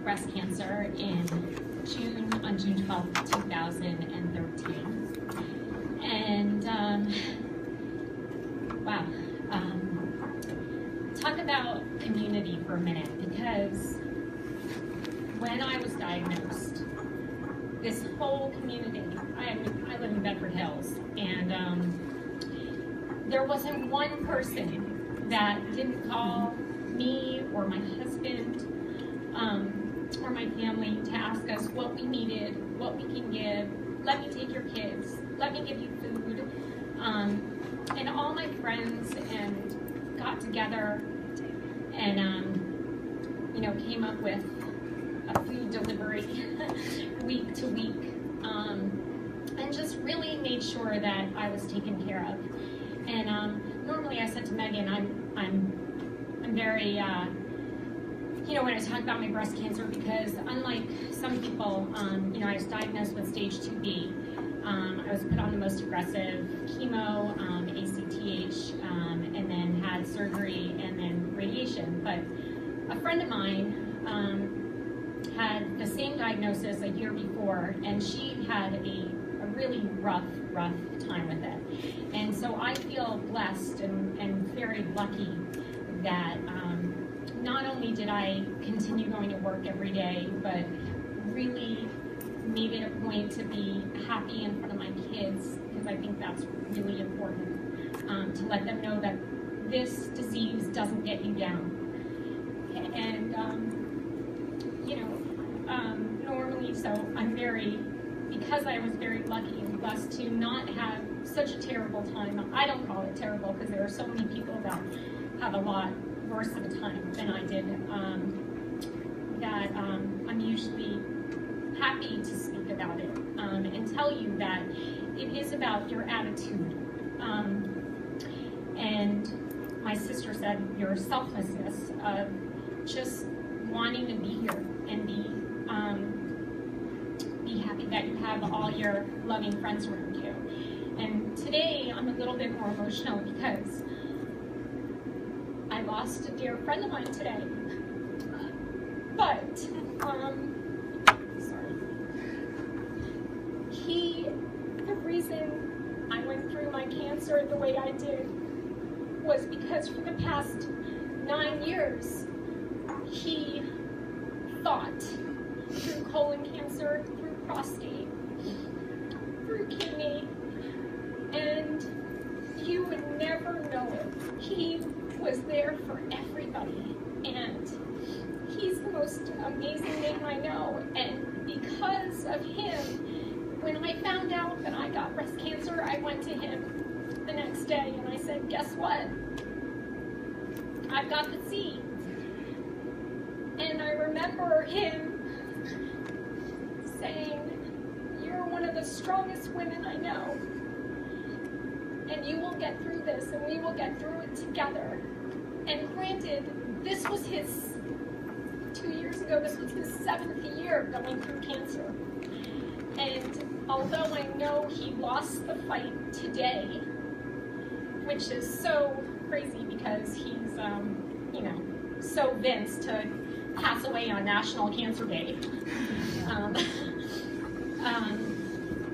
breast cancer on June 12th, 2013. And wow, talk about community for a minute, because when I was diagnosed, this whole community, I live in Bedford Hills, and there wasn't one person that didn't call me or my husband or my family to ask us what we needed, what we can give, let me take your kids, let me give you food. And all my friends and got together and came up with a food delivery week to week, and just really made sure that I was taken care of. And normally I said to Megan, I'm very when I talk about my breast cancer, because unlike some people, I was diagnosed with stage 2B. I was put on the most aggressive chemo, ACTH, and then had surgery and then radiation. But a friend of mine had the same diagnosis a year before, and she had a really rough time with it. And so I feel blessed and very lucky that not only did I continue going to work every day, but really made it a point to be happy in front of my kids, because I think that's really important, to let them know that this disease doesn't get you down. And normally, so because I was very lucky and blessed to not have such a terrible time. I don't call it terrible, because there are so many people that have a lot worse of a time than I did, I'm usually happy to speak about it and tell you that it is about your attitude. And my sister said your selflessness of just wanting to be here and be happy that you have all your loving friends around you. And today I'm a little bit more emotional because I lost a dear friend of mine today. But the reason I went through my cancer the way I did was because for the past 9 years, he fought through colon cancer, through prostate, through kidney, and you would never know it. He was there for everybody, and he's the most amazing man I know. And because of him, when I found out that I got breast cancer, I went to him the next day and I said, guess what? I've got the seed. And I remember him saying, you're one of the strongest women I know, and you will get through this, and we will get through it together. And granted, this was his, 2 years ago, this was his 7th year going through cancer. And although I know he lost the fight today, which is so crazy because he's, so Vince to pass away on National Cancer Day.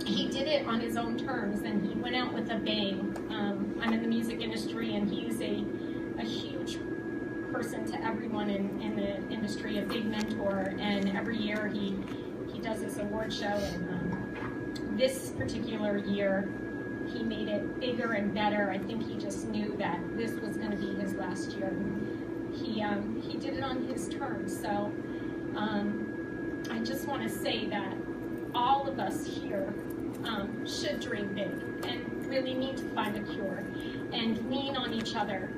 He did it on his own terms, and he went out with a bang. I'm in the music industry, and he's a huge person to everyone in the industry, a big mentor, and every year he does this award show, and this particular year he made it bigger and better. I think he just knew that this was going to be his last year. He did it on his terms. So I just want to say that all of us here should dream big and really need to find a cure and lean on each other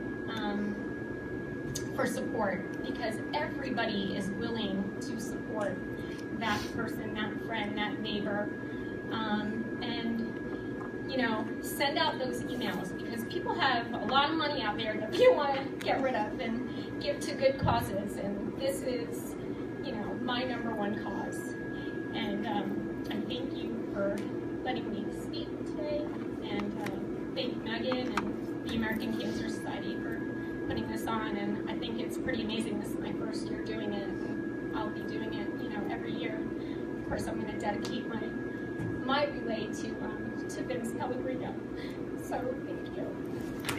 for support, because everybody is willing to support that person, that friend, that neighbor, and send out those emails, because people have a lot of money out there that they want to get rid of and give to good causes, and this is my #1 cause. And I thank you for letting me speak today, and thank Megan and the American Cancer Society for putting this on, and I think it's pretty amazing. This is my first year doing it, and I'll be doing it course, I'm going to dedicate my relay to Vince Pellegrino. So thank you.